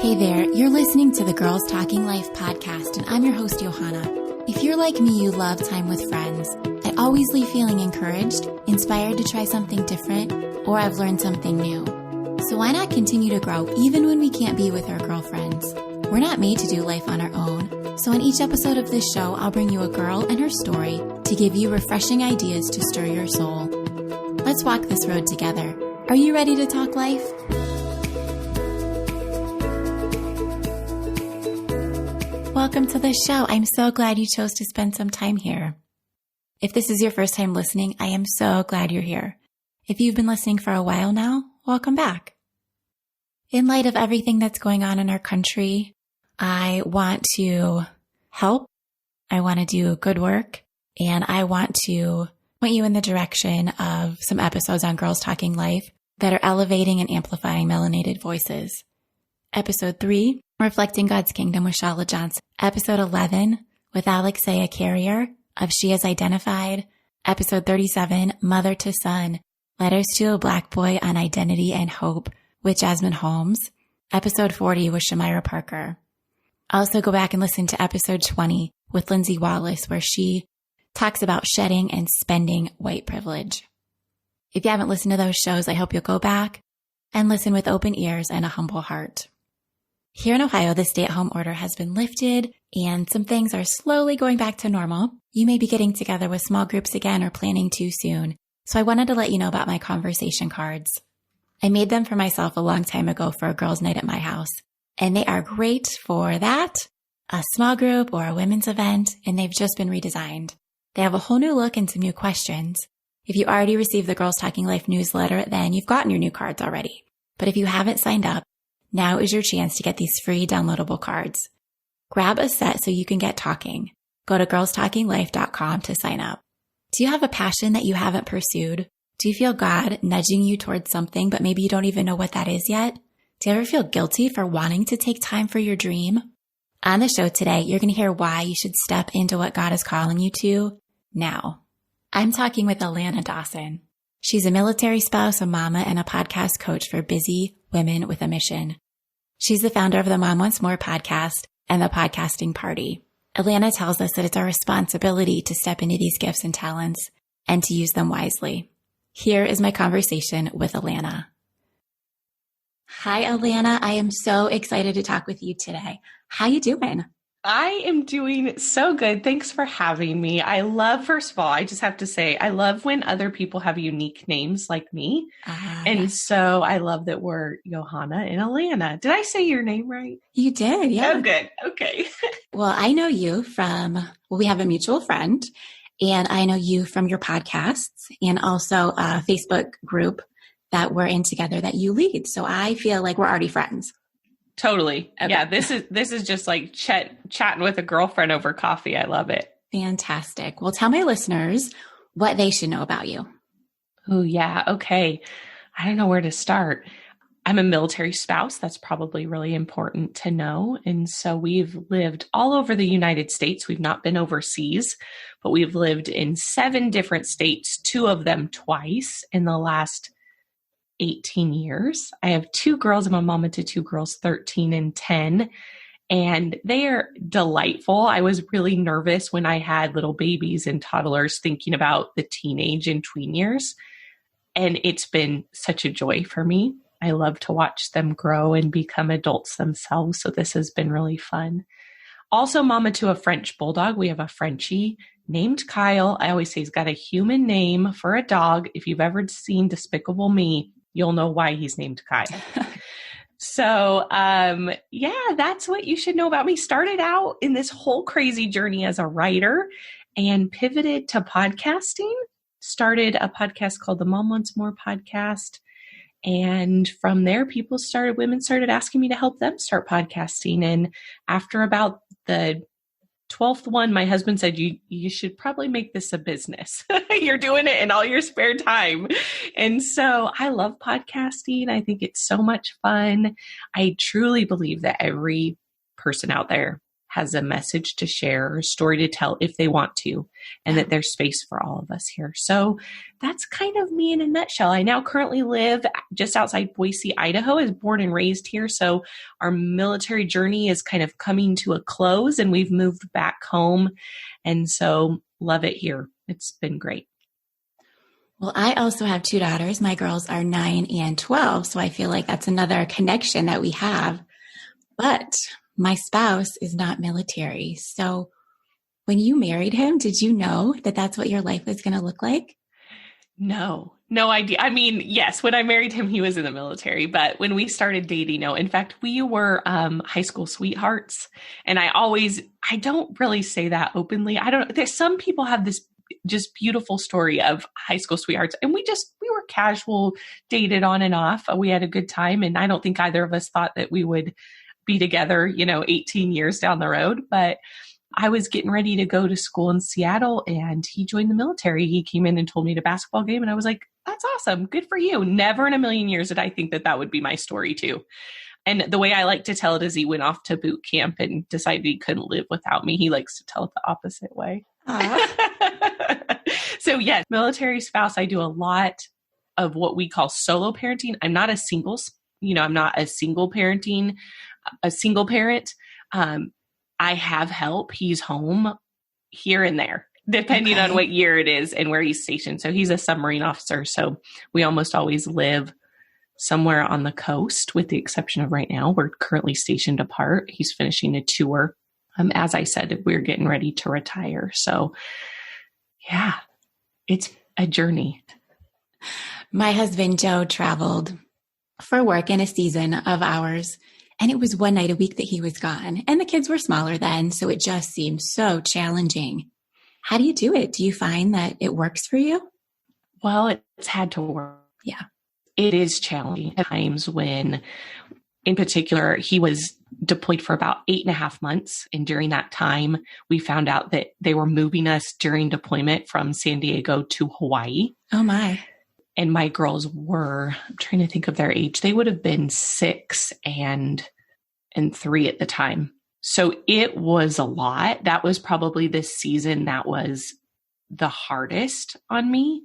Hey there, you're listening to the Girls Talking Life podcast, and I'm your host, Johanna. If you're like me, you love time with friends. I always leave feeling encouraged, inspired to try something different, or I've learned something new. So why not continue to grow even when we can't be with our girlfriends? We're not made to do life on our own. So in each episode of this show, I'll bring you a girl and her story to give you refreshing ideas to stir your soul. Let's walk this road together. Are you ready to talk life? Welcome to the show. I'm so glad you chose to spend some time here. If this is your first time listening, I am so glad you're here. If you've been listening for a while now, welcome back. In light of everything that's going on in our country, I want to help. I want to do good work, and I want to point you in the direction of some episodes on Girls Talking Life that are elevating and amplifying melanated voices. Episode 3, Reflecting God's Kingdom with Shala Johnson. Episode 11, with Alexia Carrier of She Is Identified. Episode 37, Mother to Son, Letters to a Black Boy on Identity and Hope with Jasmine Holmes. Episode 40 with Shamira Parker. Also go back and listen to episode 20 with Lindsay Wallace, where she talks about shedding and spending white privilege. If you haven't listened to those shows, I hope you'll go back and listen with open ears and a humble heart. Here in Ohio, the stay-at-home order has been lifted and some things are slowly going back to normal. You may be getting together with small groups again or planning to soon. So I wanted to let you know about my conversation cards. I made them for myself a long time ago for a girls' night at my house, and they are great for that, a small group or a women's event, and they've just been redesigned. They have a whole new look and some new questions. If you already received the Girls Talking Life newsletter, then you've gotten your new cards already. But if you haven't signed up, now is your chance to get these free downloadable cards. Grab a set so you can get talking. Go to girlstalkinglife.com to sign up. Do you have a passion that you haven't pursued? Do you feel God nudging you towards something, but maybe you don't even know what that is yet? Do you ever feel guilty for wanting to take time for your dream? On the show today, you're going to hear why you should step into what God is calling you to now. I'm talking with Alana Dawson. She's a military spouse, a mama, and a podcast coach for busy women with a mission. She's the founder of the Mom Wants More podcast and the Podcasting Party. Alana tells us that it's our responsibility to step into these gifts and talents and to use them wisely. Here is my conversation with Alana. Hi, Alana. I am so excited to talk with you today. How you doing? I am doing so good. Thanks for having me. I love, first of all, I just have to say, I love when other people have unique names like me. So I love that we're Johanna and Alana. Did I say your name right? You did, yeah. Oh, good. Okay. Well, I know you from, we have a mutual friend, and I know you from your podcasts and also a Facebook group that we're in together that you lead. So I feel like we're already friends. Totally. Okay. Yeah, this is just like chatting with a girlfriend over coffee. I love it. Fantastic. Well, tell my listeners what they should know about you. Oh, yeah. Okay. I don't know where to start. I'm a military spouse. That's probably really important to know. And so we've lived all over the United States. We've not been overseas, but we've lived in 7 different states, 2 of them twice in the last 18 years. I have 2 girls. I'm a mama to 2 girls, 13 and 10, and they are delightful. I was really nervous when I had little babies and toddlers thinking about the teenage and tween years, and it's been such a joy for me. I love to watch them grow and become adults themselves, so this has been really fun. Also, mama to a French bulldog. We have a Frenchie named Kyle. I always say he's got a human name for a dog. If you've ever seen Despicable Me, you'll know why he's named Kyle. So, yeah, that's what you should know about me. Started out in this whole crazy journey as a writer and pivoted to podcasting. Started a podcast called the Mom Wants More podcast. And from there, women started asking me to help them start podcasting. And after about the 12th one, my husband said, you should probably make this a business. You're doing it in all your spare time. And so I love podcasting. I think it's so much fun. I truly believe that every person out there has a message to share or a story to tell if they want to, and that there's space for all of us here. So that's kind of me in a nutshell. I now currently live just outside Boise, Idaho. I was born and raised here. So our military journey is kind of coming to a close, and we've moved back home. And so love it here. It's been great. Well, I also have 2 daughters. My girls are 9 and 12. So I feel like that's another connection that we have. But my spouse is not military. So when you married him, did you know that that's what your life was going to look like? No idea. I mean, yes, when I married him, he was in the military, but when we started dating, no. In fact, we were high school sweethearts. And I don't really say that openly. There's some people have this just beautiful story of high school sweethearts. And we were casual, dated on and off. We had a good time. And I don't think either of us thought that we would be together, 18 years down the road. But I was getting ready to go to school in Seattle, and he joined the military. He came in and told me at a basketball game, and I was like, that's awesome. Good for you. Never in a million years did I think that would be my story too. And the way I like to tell it is he went off to boot camp and decided he couldn't live without me. He likes to tell it the opposite way. So yes, military spouse, I do a lot of what we call solo parenting. I'm not a single parenting, a single parent. I have help. He's home here and there, depending on what year it is and where he's stationed. So he's a submarine officer. So we almost always live somewhere on the coast, with the exception of right now. We're currently stationed apart. He's finishing a tour. As I said, we're getting ready to retire. So yeah, it's a journey. My husband, Joe, traveled for work in a season of ours. And it was one night a week that he was gone. And the kids were smaller then, so it just seemed so challenging. How do you do it? Do you find that it works for you? Well, it's had to work. Yeah. It is challenging at times when, in particular, he was deployed for about 8.5 months. And during that time, we found out that they were moving us during deployment from San Diego to Hawaii. Oh, my. And my girls were, I'm trying to think of their age. They would have been 6 and 3 at the time. So it was a lot. That was probably the season that was the hardest on me.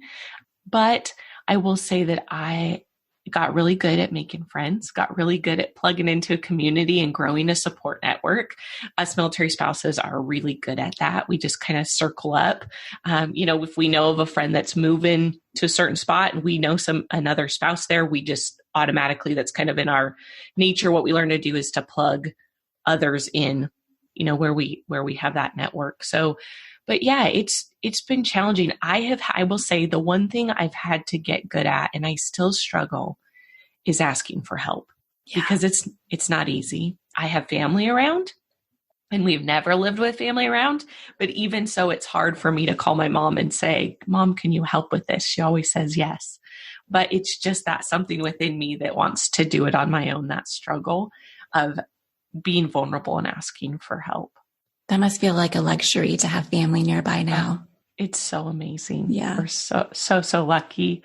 But I will say that I got really good at making friends, got really good at plugging into a community and growing a support network. Us military spouses are really good at that. We just kind of circle up. If we know of a friend that's moving to a certain spot and we know another spouse there, we just automatically, that's kind of in our nature. What we learn to do is to plug others in, where we have that network. So, but yeah, it's been challenging. I will say the one thing I've had to get good at, and I still struggle, is asking for help, because it's not easy. I have family around, and we've never lived with family around, but even so, it's hard for me to call my mom and say, Mom, can you help with this? She always says yes, but it's just that something within me that wants to do it on my own, that struggle of being vulnerable and asking for help. That must feel like a luxury to have family nearby now. It's so amazing. Yeah. We're so lucky.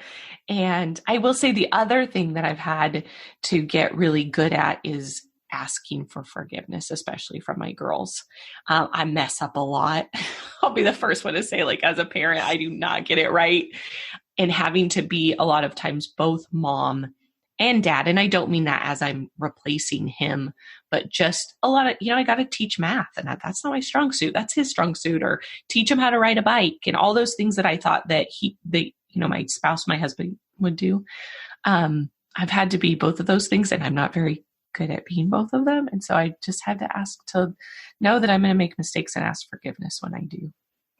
And I will say the other thing that I've had to get really good at is asking for forgiveness, especially from my girls. I mess up a lot. I'll be the first one to say, as a parent, I do not get it right. And having to be a lot of times both mom and dad. And I don't mean that as I'm replacing him, but just a lot of, I got to teach math, and that's not my strong suit. That's his strong suit. Or teach him how to ride a bike, and all those things that I thought that my spouse, my husband would do. I've had to be both of those things, and I'm not very good at being both of them. And so I just had to ask to know that I'm going to make mistakes and ask forgiveness when I do.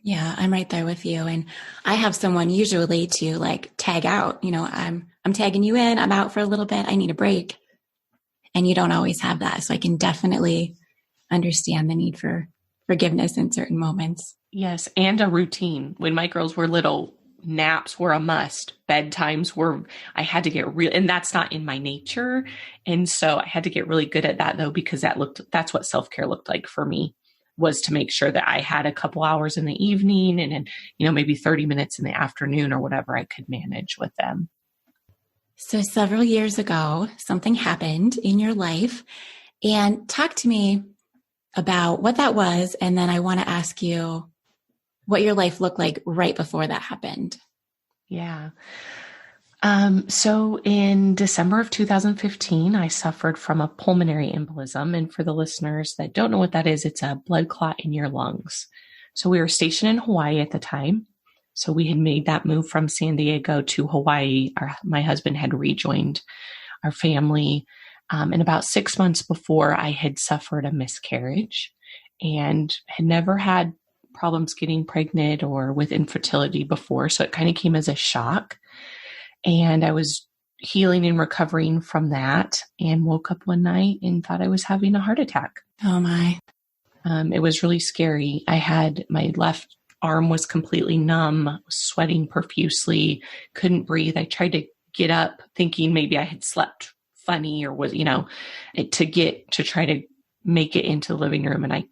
Yeah, I'm right there with you. And I have someone usually to tag out, I'm tagging you in, I'm out for a little bit, I need a break. And you don't always have that. So I can definitely understand the need for forgiveness in certain moments. Yes. And a routine. When my girls were little, naps were a must. Bedtimes were, I had to get real, and that's not in my nature. And so I had to get really good at that though, because that's what self-care looked like for me, was to make sure that I had a couple hours in the evening and then, maybe 30 minutes in the afternoon or whatever I could manage with them. So several years ago, something happened in your life, and talk to me about what that was. And then I want to ask you what your life looked like right before that happened. Yeah. So in December of 2015, I suffered from a pulmonary embolism. And for the listeners that don't know what that is, it's a blood clot in your lungs. So we were stationed in Hawaii at the time. So we had made that move from San Diego to Hawaii. My husband had rejoined our family. And about 6 months before, I had suffered a miscarriage and had never had problems getting pregnant or with infertility before. So it kind of came as a shock. And I was healing and recovering from that and woke up one night and thought I was having a heart attack. Oh my. It was really scary. I had my left arm was completely numb, was sweating profusely, couldn't breathe. I tried to get up thinking maybe I had slept funny or was, to try to make it into the living room. And I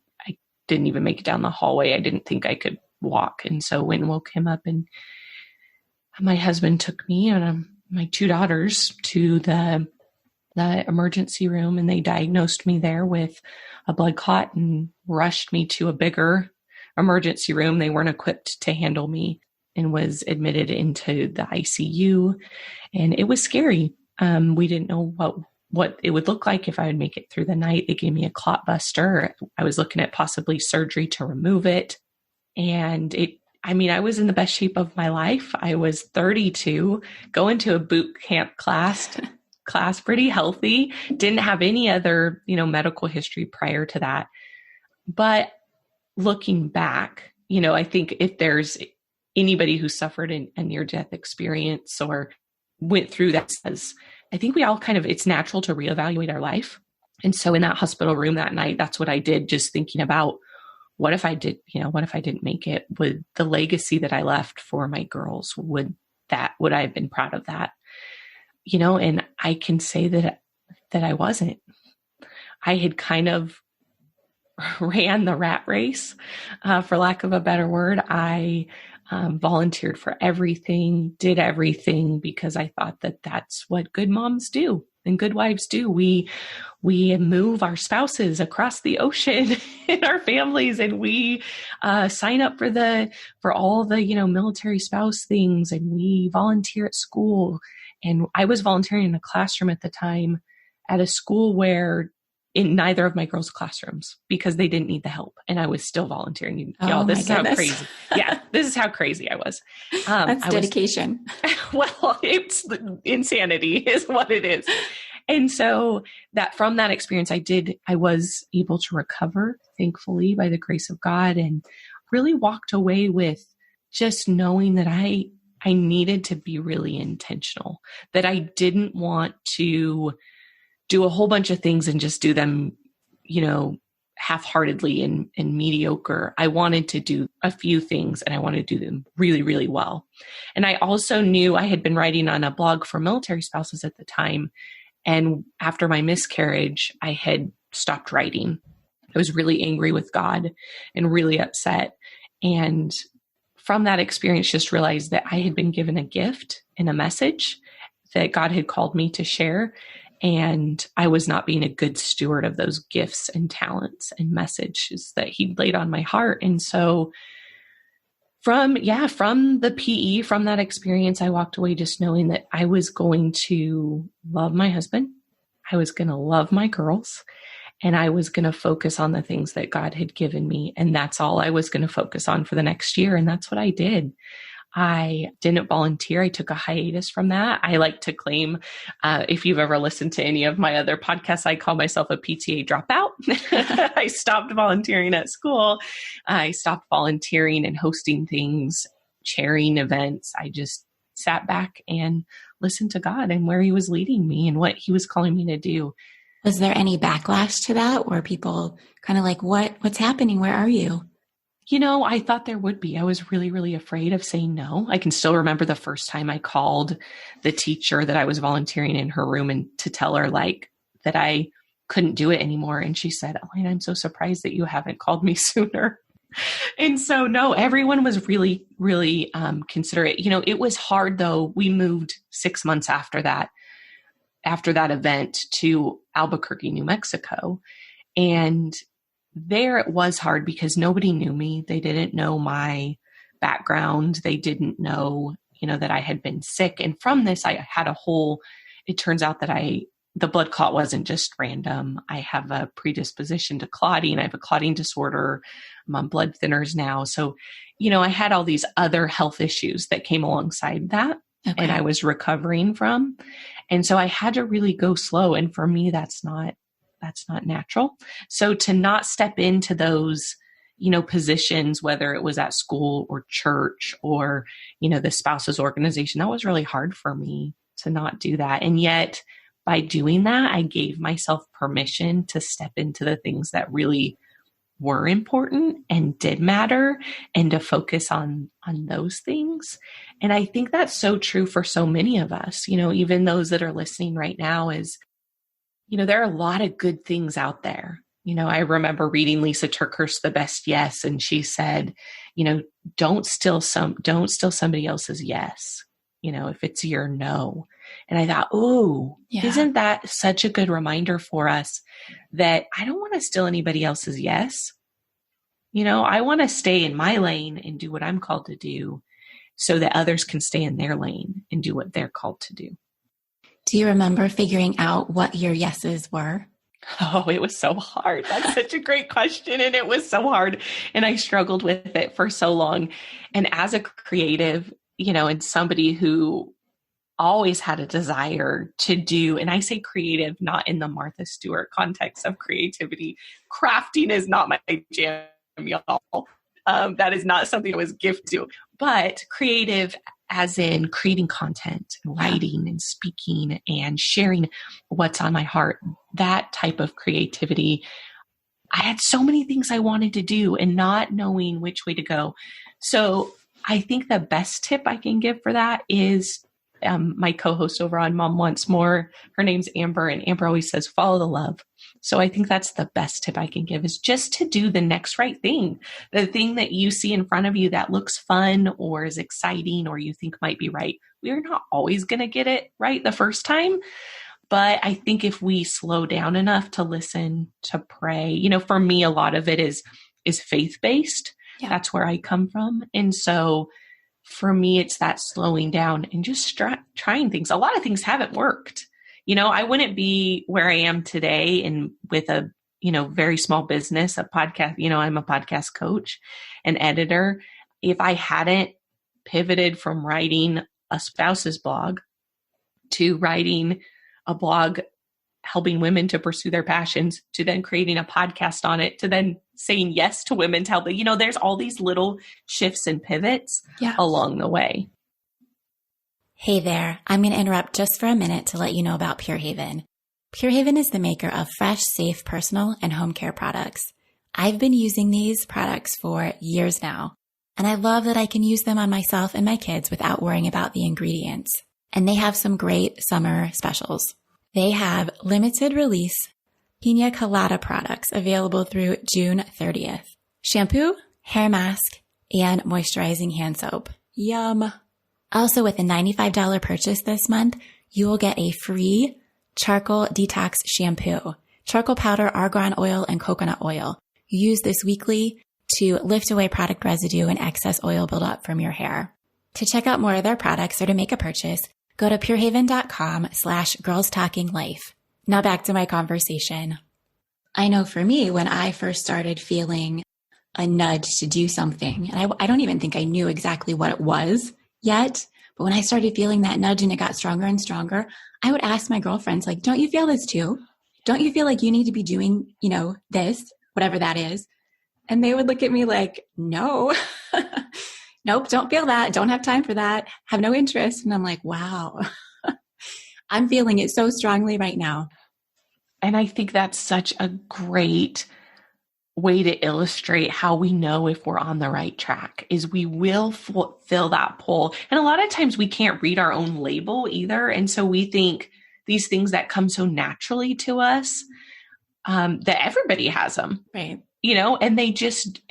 didn't even make it down the hallway. I didn't think I could walk. And so went and woke him up, and my husband took me and my two daughters to the emergency room, and they diagnosed me there with a blood clot and rushed me to a bigger emergency room. They weren't equipped to handle me and was admitted into the ICU. And it was scary. We didn't know what it would look like if I would make it through the night. They gave me a clot buster. I was looking at possibly surgery to remove it. And I was in the best shape of my life. I was 32, going to a boot camp class, pretty healthy, didn't have any other, medical history prior to that. But looking back, I think if there's anybody who suffered a near-death experience or went through that, I think we all it's natural to reevaluate our life. And so in that hospital room that night, that's what I did, just thinking about what if I didn't make it? Would the legacy that I left for my girls, would I have been proud of that? And I can say that I wasn't. I had kind of ran the rat race, for lack of a better word. I volunteered for everything, did everything because I thought that that's what good moms do and good wives do. We move our spouses across the ocean in our families, and we sign up for all the military spouse things, and we volunteer at school. And I was volunteering in a classroom at the time at a school where in neither of my girls' classrooms because they didn't need the help. And I was still volunteering. Y'all, this is how crazy. Yeah, this is how crazy I was. That's dedication. Well, it's insanity is what it is. And so from that experience, I was able to recover, thankfully, by the grace of God, and really walked away with just knowing that I needed to be really intentional, that I didn't want to do a whole bunch of things and just do them, half-heartedly and mediocre. I wanted to do a few things, and I wanted to do them really, really well. And I also knew I had been writing on a blog for military spouses at the time. And after my miscarriage, I had stopped writing. I was really angry with God and really upset. And from that experience, just realized that I had been given a gift and a message that God had called me to share. And I was not being a good steward of those gifts and talents and messages that He laid on my heart. And so from the PE, from that experience, I walked away just knowing that I was going to love my husband. I was going to love my girls, and I was going to focus on the things that God had given me. And that's all I was going to focus on for the next year. And that's what I did. I didn't volunteer. I took a hiatus from that. I like to claim, if you've ever listened to any of my other podcasts, I call myself a PTA dropout. I stopped volunteering at school. I stopped volunteering and hosting things, chairing events. I just sat back and listened to God and where He was leading me and what He was calling me to do. Was there any backlash to that? Or people kind of like, what's happening? Where are you? I thought there would be. I was really, really afraid of saying no. I can still remember the first time I called the teacher that I was volunteering in her room and to tell her that I couldn't do it anymore. And she said, "Alana, I'm so surprised that you haven't called me sooner." And so, no, everyone was really, really considerate. It was hard though. We moved 6 months after that event to Albuquerque, New Mexico. And there it was hard because nobody knew me. They didn't know my background. They didn't know, that I had been sick. And from this, I had it turns out that the blood clot wasn't just random. I have a predisposition to clotting. I have a clotting disorder. I'm on blood thinners now. So, I had all these other health issues that came alongside that. Okay. And I was recovering from. And so I had to really go slow. And for me, that's not natural. So to not step into those, positions, whether it was at school or church or, the spouses organization, that was really hard for me to not do that. And yet by doing that, I gave myself permission to step into the things that really were important and did matter and to focus on those things. And I think that's so true for so many of us, even those that are listening right now is, there are a lot of good things out there. I remember reading Lisa TerKeurst's The Best Yes. And she said, don't steal somebody else's yes, if it's your no. And I thought, Isn't that such a good reminder for us that I don't want to steal anybody else's yes? I want to stay in my lane and do what I'm called to do so that others can stay in their lane and do what they're called to do. Do you remember figuring out what your yeses were? Oh, it was so hard. That's such a great question. And it was so hard. And I struggled with it for so long. And as a creative, and somebody who always had a desire to do, and I say creative, not in the Martha Stewart context of creativity. Crafting is not my jam, y'all. That is not something I was gifted to, but creative as in creating content and writing and speaking and sharing what's on my heart, that type of creativity. I had so many things I wanted to do and not knowing which way to go. So I think the best tip I can give for that is my co-host over on Mom Wants More. Her name's Amber, and Amber always says, follow the love. So I think that's the best tip I can give is just to do the next right thing. The thing that you see in front of you that looks fun or is exciting or you think might be right. We're not always going to get it right the first time. But I think if we slow down enough to listen, to pray, for me, a lot of it is faith-based. Yeah. That's where I come from. And so for me, it's that slowing down and just trying things. A lot of things haven't worked. I wouldn't be where I am today and with a, very small business, a podcast, I'm a podcast coach and editor. If I hadn't pivoted from writing a spouse's blog to writing a blog helping women to pursue their passions, to then creating a podcast on it, to then saying yes to women to help, there's all these little shifts and pivots along the way. Hey there, I'm going to interrupt just for a minute to let you know about Pure Haven. Pure Haven is the maker of fresh, safe, personal, and home care products. I've been using these products for years now, and I love that I can use them on myself and my kids without worrying about the ingredients. And they have some great summer specials. They have limited release Pina Colada products available through June 30th. Shampoo, hair mask, and moisturizing hand soap. Yum! Also, with a $95 purchase this month, you will get a free charcoal detox shampoo, charcoal powder, argan oil, and coconut oil. You use this weekly to lift away product residue and excess oil buildup from your hair. To check out more of their products or to make a purchase, go to purehaven.com/girlstalkinglife. Now back to my conversation. I know for me, when I first started feeling a nudge to do something, and I don't even think I knew exactly what it was yet, but when I started feeling that nudge and it got stronger and stronger, I would ask my girlfriends, like, don't you feel this too? Don't you feel like you need to be doing, this, whatever that is? And they would look at me like, no, nope, don't feel that. Don't have time for that. Have no interest. And I'm like, wow, I'm feeling it so strongly right now. And I think that's such a great way to illustrate how we know if we're on the right track is we will fill that pull. And a lot of times we can't read our own label either. And so we think these things that come so naturally to us, that everybody has them. Right. And they just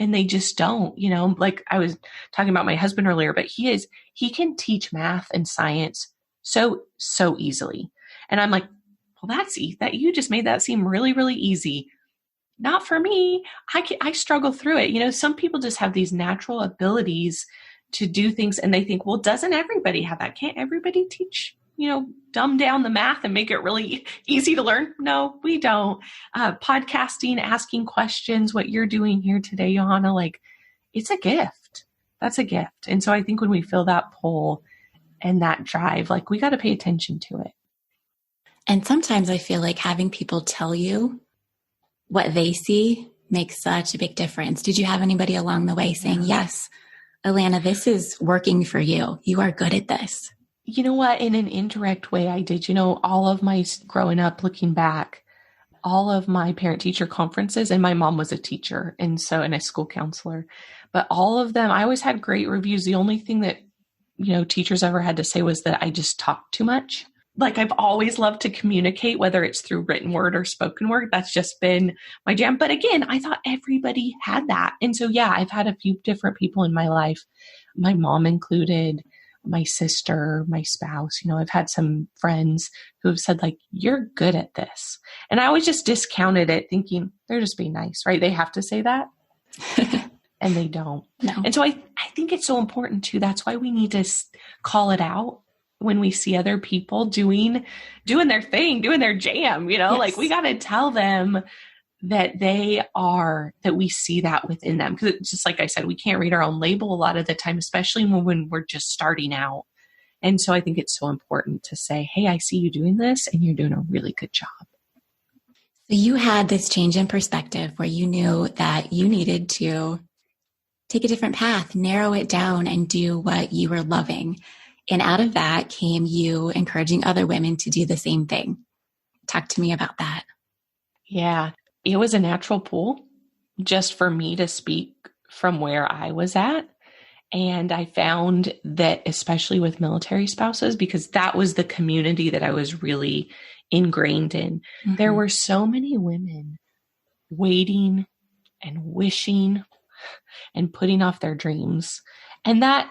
don't, like I was talking about my husband earlier, but he can teach math and science so easily. And I'm like, well, that you just made that seem really, really easy. not for me. I struggle through it. Some people just have these natural abilities to do things and they think, well, doesn't everybody have that? Can't everybody teach, dumb down the math and make it really easy to learn? No, we don't. Podcasting, asking questions, what you're doing here today, Johanna, like it's a gift. That's a gift. And so I think when we feel that pull and that drive, like we got to pay attention to it. And sometimes I feel like having people tell you what they see makes such a big difference. Did you have anybody along the way saying, yes, Alana, this is working for you. You are good at this. You know what? In an indirect way, I did. All of my growing up, looking back, all of my parent-teacher conferences, and my mom was a teacher and a school counselor, but all of them, I always had great reviews. The only thing that, teachers ever had to say was that I just talked too much. Like I've always loved to communicate, whether it's through written word or spoken word. That's just been my jam. But again, I thought everybody had that. And so, yeah, I've had a few different people in my life, my mom included, my sister, my spouse. I've had some friends who have said like, you're good at this. And I always just discounted it thinking they're just being nice, right? They have to say that. And they don't. No. And so I think it's so important too. That's why we need to call it out when we see other people doing their thing, doing their jam, yes. Like we got to tell them that that we see that within them. Cause it's just like I said, we can't read our own label a lot of the time, especially when we're just starting out. And so I think it's so important to say, hey, I see you doing this and you're doing a really good job. So you had this change in perspective where you knew that you needed to take a different path, narrow it down and do what you were loving. And out of that came you encouraging other women to do the same thing. Talk to me about that. Yeah, it was a natural pull just for me to speak from where I was at. And I found that especially with military spouses, because that was the community that I was really ingrained in, there were so many women waiting and wishing and putting off their dreams. And that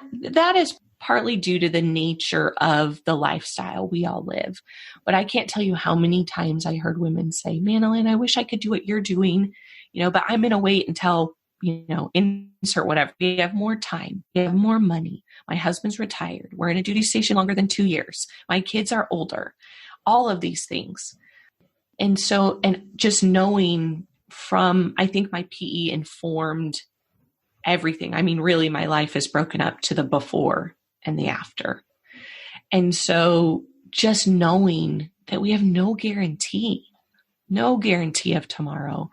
is partly due to the nature of the lifestyle we all live. But I can't tell you how many times I heard women say, man, Alana, I wish I could do what you're doing, but I'm going to wait until, insert whatever. We have more time. We have more money. My husband's retired. We're in a duty station longer than 2 years. My kids are older. All of these things. And so, and just knowing from, I think my PE informed everything. I mean, really, my life is broken up to the before and the after. And so just knowing that we have no guarantee of tomorrow.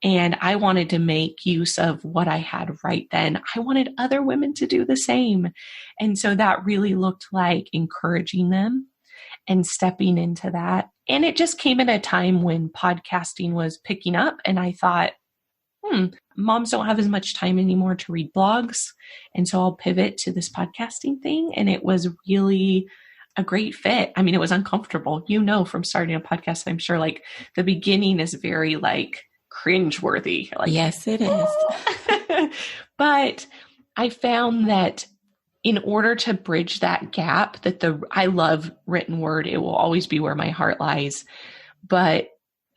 And I wanted to make use of what I had right then. I wanted other women to do the same. And so that really looked like encouraging them and stepping into that. And it just came at a time when podcasting was picking up. And I thought, moms don't have as much time anymore to read blogs. And so I'll pivot to this podcasting thing. And it was really a great fit. I mean, it was uncomfortable, from starting a podcast. I'm sure like the beginning is very like cringeworthy. Like, yes, it is. But I found that in order to bridge that gap, I love written word. It will always be where my heart lies. But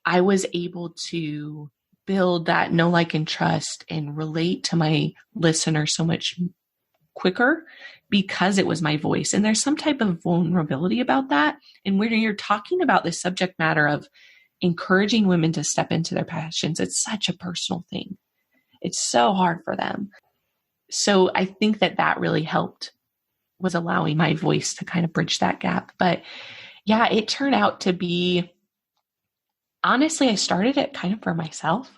I was able to build that know, like, and trust and relate to my listener so much quicker because it was my voice. And there's some type of vulnerability about that. And when you're talking about this subject matter of encouraging women to step into their passions, it's such a personal thing. It's so hard for them. So I think that really helped, was allowing my voice to kind of bridge that gap. But yeah, it turned out to be, honestly, I started it kind of for myself.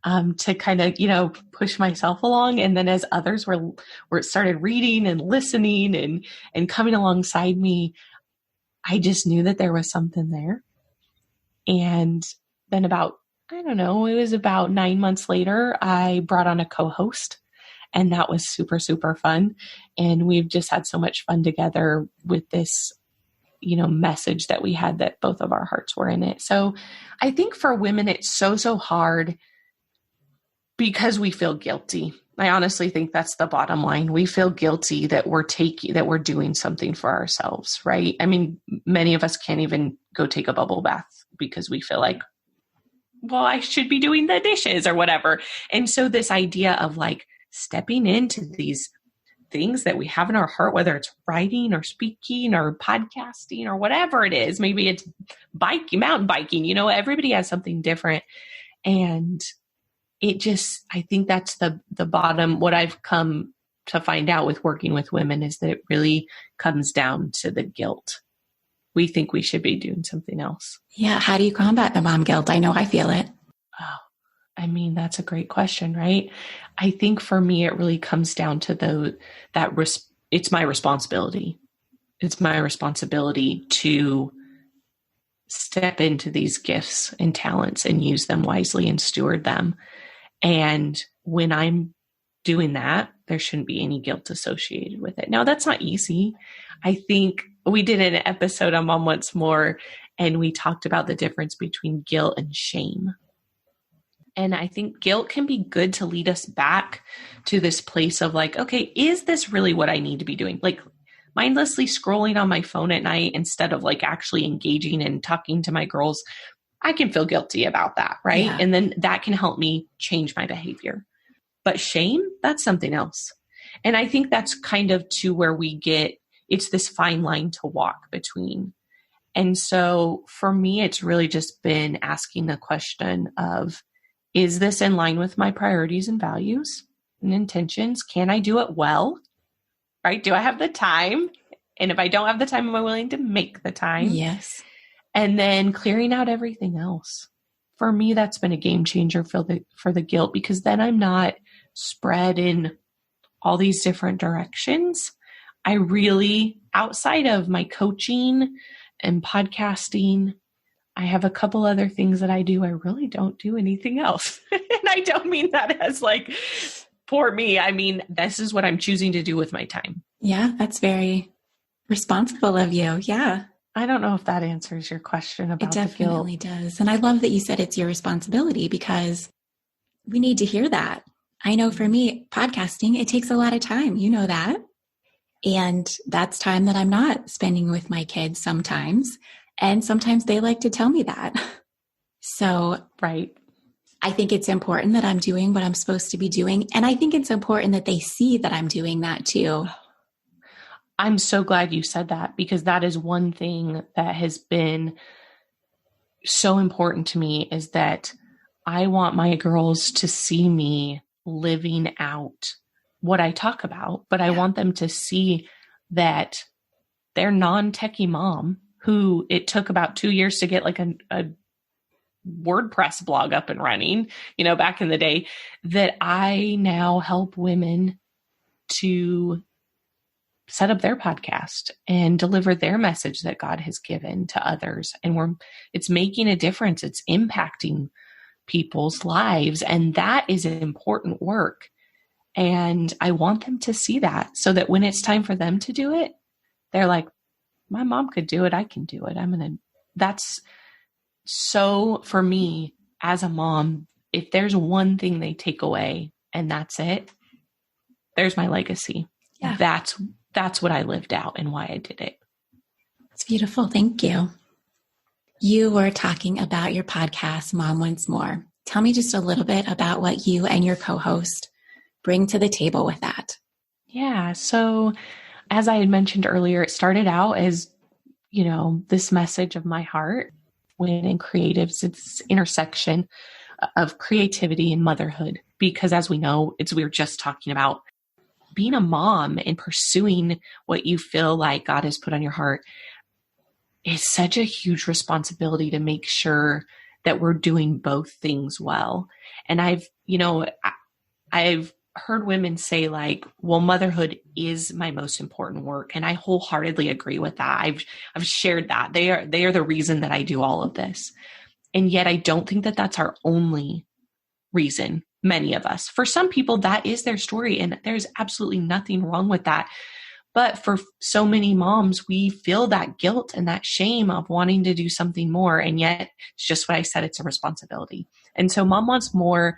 To kind of, push myself along. And then as others were started reading and listening and coming alongside me, I just knew that there was something there. And then it was about 9 months later, I brought on a co-host, and that was super, super fun. And we've just had so much fun together with this, message that we had, that both of our hearts were in it. So I think for women, it's so, so hard because we feel guilty. I honestly think that's the bottom line. We feel guilty that we're doing something for ourselves, right? I mean, many of us can't even go take a bubble bath because we feel like, well, I should be doing the dishes or whatever. And so this idea of like stepping into these things that we have in our heart, whether it's writing or speaking or podcasting or whatever it is, maybe it's biking, mountain biking, everybody has something different. And I think that's the bottom. What I've come to find out with working with women is that it really comes down to the guilt. We think we should be doing something else. Yeah. How do you combat the mom guilt? I know I feel it. Oh, that's a great question, right? I think for me, it really comes down to it's my responsibility. It's my responsibility to step into these gifts and talents and use them wisely and steward them. And when I'm doing that, there shouldn't be any guilt associated with it. Now, that's not easy. I think we did an episode on Mom Once More, and we talked about the difference between guilt and shame. And I think guilt can be good to lead us back to this place of like, okay, is this really what I need to be doing? Like mindlessly scrolling on my phone at night instead of like actually engaging and talking to my girls, I can feel guilty about that, right? Yeah. And then that can help me change my behavior. But shame, that's something else. And I think that's kind of to where it's this fine line to walk between. And so for me, it's really just been asking the question of, is this in line with my priorities and values and intentions? Can I do it well? Right? Do I have the time? And if I don't have the time, am I willing to make the time? Yes. And then clearing out everything else. For me, that's been a game changer for the guilt, because then I'm not spread in all these different directions. I really, outside of my coaching and podcasting, I have a couple other things that I do. I really don't do anything else. And I don't mean that as like, poor me. I mean, this is what I'm choosing to do with my time. Yeah, that's very responsible of you. Yeah. I don't know if that answers your question about the guilt. It definitely does. And I love that you said it's your responsibility, because we need to hear that. I know for me, podcasting, it takes a lot of time. You know that. And that's time that I'm not spending with my kids sometimes. And sometimes they like to tell me that. So right. I think it's important that I'm doing what I'm supposed to be doing. And I think it's important that they see that I'm doing that too. I'm so glad you said that, because that is one thing that has been so important to me, is that I want my girls to see me living out what I talk about, but I want them to see that their non-techie mom, who it took about 2 years to get like a WordPress blog up and running, back in the day, that I now help women to set up their podcast and deliver their message that God has given to others. And it's making a difference. It's impacting people's lives. And that is important work. And I want them to see that, so that when it's time for them to do it, they're like, my mom could do it. I can do it. That's so, for me as a mom, if there's one thing they take away and that's it, there's my legacy. Yeah. That's what I lived out and why I did it. It's beautiful. Thank you. You were talking about your podcast, Mom Once More. Tell me just a little bit about what you and your co-host bring to the table with that. Yeah. So as I had mentioned earlier, it started out as, this message of my heart. When in creatives, it's intersection of creativity and motherhood. Because as we know, we were just talking about being a mom and pursuing what you feel like God has put on your heart is such a huge responsibility to make sure that we're doing both things well. And I've heard women say like, well, motherhood is my most important work. And I wholeheartedly agree with that. I've shared that. They are the reason that I do all of this. And yet I don't think that that's our only reason. Many of us, for some people, that is their story. And there's absolutely nothing wrong with that. But for so many moms, we feel that guilt and that shame of wanting to do something more. And yet it's just what I said, it's a responsibility. And so Mom Wants More,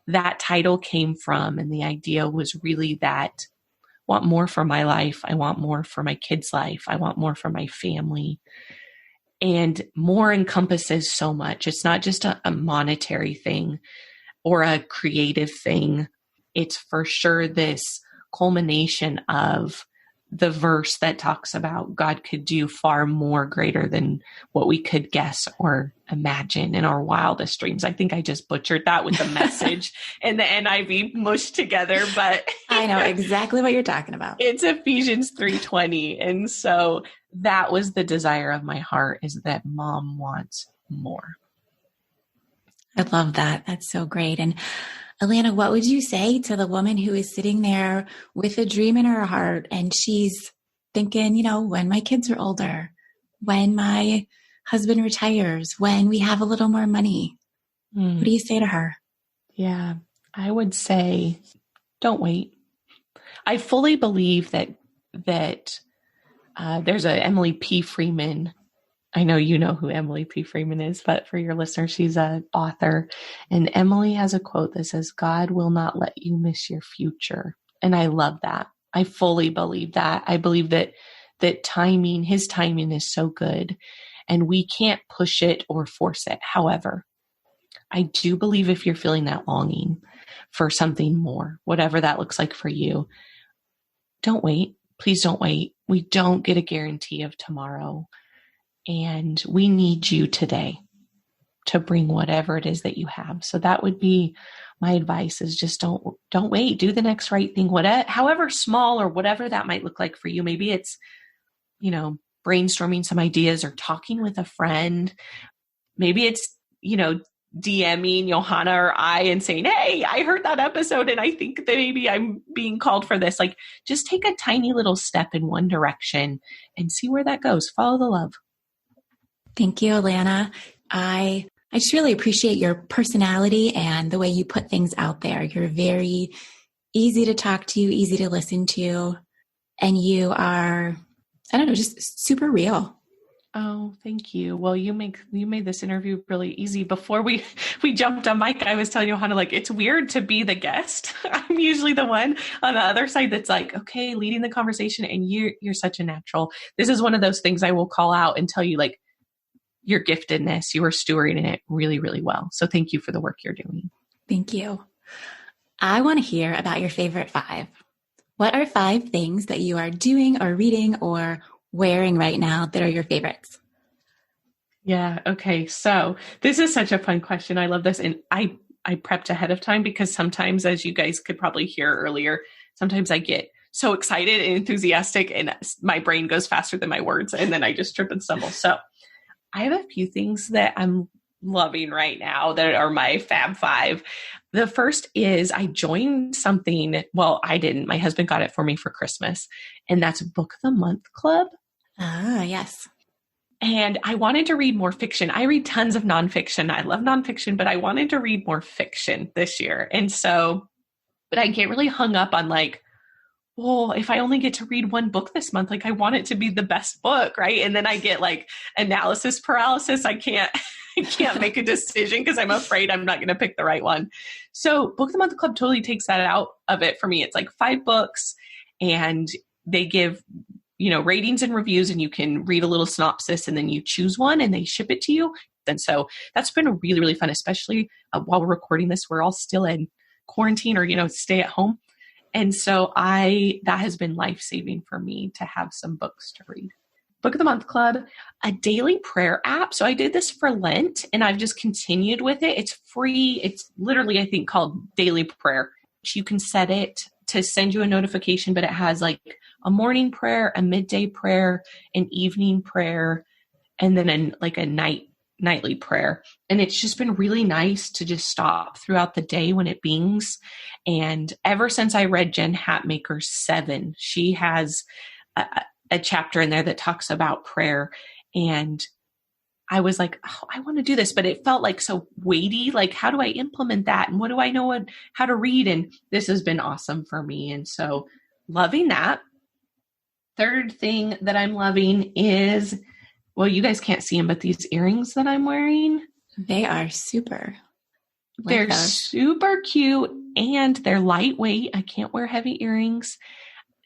that title came from, and the idea was really that I want more for my life. I want more for my kids' life. I want more for my family. And more encompasses so much. It's not just a monetary thing or a creative thing. It's for sure this culmination of the verse that talks about God could do far more greater than what we could guess or imagine in our wildest dreams. I think I just butchered that with the Message and the NIV mushed together, but I know exactly what you're talking about. It's Ephesians 3:20. And so that was the desire of my heart, is that Mom wants more. I love that. That's so great. And Alana, what would you say to the woman who is sitting there with a dream in her heart and she's thinking, when my kids are older, when my husband retires, when we have a little more money? What do you say to her? Yeah, I would say, don't wait. I fully believe that there's a Emily P. Freeman. I know you know who Emily P. Freeman is, but for your listeners, she's an author. And Emily has a quote that says, God will not let you miss your future. And I love that. I fully believe that. I believe that timing, his timing is so good and we can't push it or force it. However, I do believe if you're feeling that longing for something more, whatever that looks like for you, don't wait. Please don't wait. We don't get a guarantee of tomorrow. And we need you today to bring whatever it is that you have. So that would be my advice, is just don't wait. Do the next right thing, however small or whatever that might look like for you. Maybe it's, brainstorming some ideas or talking with a friend. Maybe it's, DMing Johanna or I and saying, hey, I heard that episode and I think that maybe I'm being called for this. Like, just take a tiny little step in one direction and see where that goes. Follow the love. Thank you, Alana. I just really appreciate your personality and the way you put things out there. You're very easy to talk to, easy to listen to, and you are, just super real. Oh, thank you. Well, you made this interview really easy. Before we jumped on mic, I was telling Johanna, it's weird to be the guest. I'm usually the one on the other side that's okay, leading the conversation, and you're such a natural. This is one of those things I will call out and tell you, your giftedness, you are stewarding it really, really well. So thank you for the work you're doing. Thank you. I want to hear about your favorite 5. What are 5 things that you are doing or reading or wearing right now that are your favorites? Yeah. Okay. So this is such a fun question. I love this. And I prepped ahead of time because sometimes, as you guys could probably hear earlier, sometimes I get so excited and enthusiastic and my brain goes faster than my words. And then I just trip and stumble. So I have a few things that I'm loving right now that are my Fab 5. The first is I joined something. Well, I didn't. My husband got it for me for Christmas. And that's Book of the Month Club. Ah, yes. And I wanted to read more fiction. I read tons of nonfiction. I love nonfiction, but I wanted to read more fiction this year. And so, but I get really hung up on well, if I only get to read one book this month, I want it to be the best book, right? And then I get analysis paralysis. I can't make a decision because I'm afraid I'm not going to pick the right one. So Book of the Month Club totally takes that out of it for me. It's 5 books and they give, ratings and reviews, and you can read a little synopsis and then you choose one and they ship it to you. And so that's been really, really fun, especially while we're recording this, we're all still in quarantine or, stay at home. And so that has been life-saving for me to have some books to read. Book of the Month Club, a daily prayer app. So I did this for Lent and I've just continued with it. It's free. It's literally, I think, called Daily Prayer. You can set it to send you a notification, but it has a morning prayer, a midday prayer, an evening prayer, and then a nightly prayer. And it's just been really nice to just stop throughout the day when it bings. And ever since I read Jen Hatmaker's 7, she has a chapter in there that talks about prayer. And I was I want to do this, but it felt so weighty. How do I implement that? And what do I know how to read? And this has been awesome for me. And so loving that. Third thing that I'm loving is, well, you guys can't see them, but these earrings that I'm wearing. They are super. They're super cute and they're lightweight. I can't wear heavy earrings.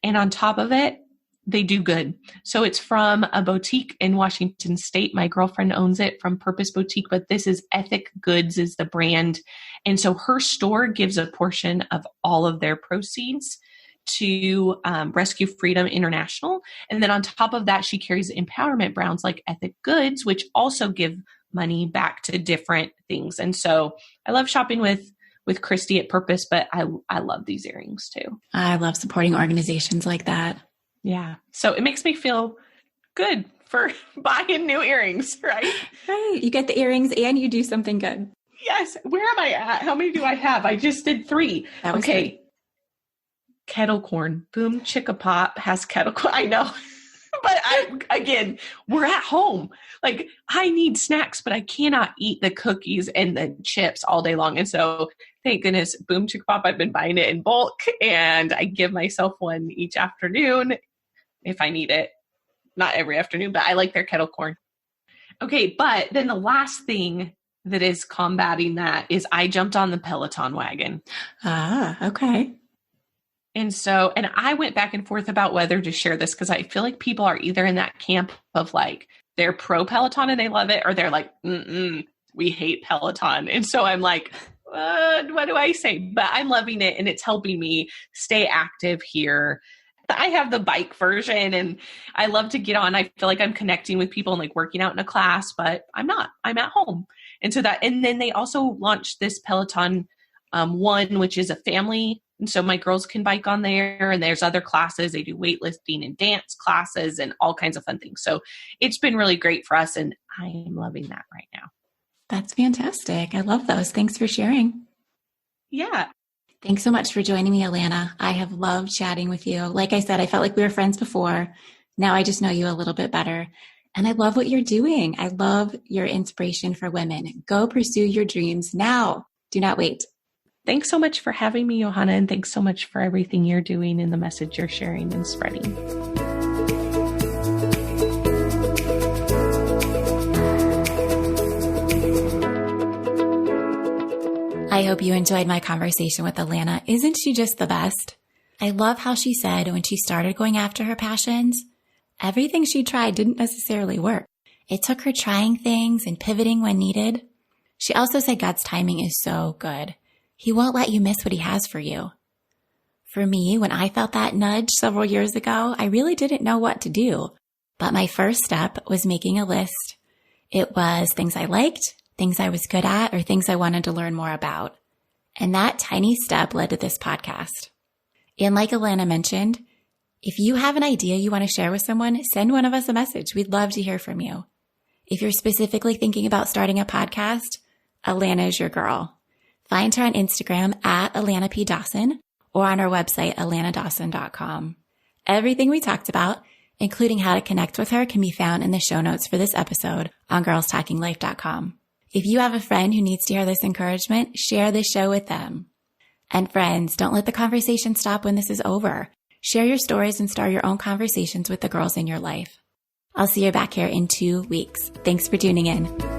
And on top of it, they do good. So it's from a boutique in Washington State. My girlfriend owns it, from Purpose Boutique, but this is Ethic Goods is the brand. And so her store gives a portion of all of their proceeds to Rescue Freedom International. And then on top of that, she carries empowerment brands like Ethic Goods, which also give money back to different things. And so I love shopping with Christy at Purpose, but I love these earrings too. I love supporting organizations like that. Yeah. So it makes me feel good for buying new earrings, right? Right. You get the earrings and you do something good. Yes. Where am I at? How many do I have? I just did 3. That was okay. 3. Kettle corn. Boom Chicka Pop has kettle corn. I know. But again, we're at home. Like, I need snacks, but I cannot eat the cookies and the chips all day long. And so thank goodness, Boom Chicka Pop, I've been buying it in bulk, and I give myself one each afternoon if I need it. Not every afternoon, but I like their kettle corn. Okay, but then the last thing that is combating that is I jumped on the Peloton wagon. Ah, okay. And I went back and forth about whether to share this, because I feel like people are either in that camp of like, they're pro Peloton and they love it, or they're like, we hate Peloton. And so I'm like, what do I say? But I'm loving it, and it's helping me stay active here. I have the bike version, and I love to get on. I feel like I'm connecting with people and like working out in a class, but I'm not. I'm at home. And then they also launched this Peloton one, which is a family. And so my girls can bike on there, and there's other classes. They do weightlifting and dance classes and all kinds of fun things. So it's been really great for us, and I am loving that right now. That's fantastic. I love those. Thanks for sharing. Yeah. Thanks so much for joining me, Alana. I have loved chatting with you. Like I said, I felt like we were friends before. Now I just know you a little bit better. And I love what you're doing. I love your inspiration for women. Go pursue your dreams now. Do not wait. Thanks so much for having me, Johanna, and thanks so much for everything you're doing and the message you're sharing and spreading. I hope you enjoyed my conversation with Alana. Isn't she just the best? I love how she said when she started going after her passions, everything she tried didn't necessarily work. It took her trying things and pivoting when needed. She also said God's timing is so good. He won't let you miss what he has for you. For me, when I felt that nudge several years ago, I really didn't know what to do. But my first step was making a list. It was things I liked, things I was good at, or things I wanted to learn more about. And that tiny step led to this podcast. And like Alana mentioned, if you have an idea you want to share with someone, send one of us a message. We'd love to hear from you. If you're specifically thinking about starting a podcast, Alana is your girl. Find her on Instagram at Alana P. Dawson or on our website, alanadawson.com. Everything we talked about, including how to connect with her, can be found in the show notes for this episode on girlstalkinglife.com. If you have a friend who needs to hear this encouragement, share this show with them. And friends, don't let the conversation stop when this is over. Share your stories and start your own conversations with the girls in your life. I'll see you back here in 2 weeks. Thanks for tuning in.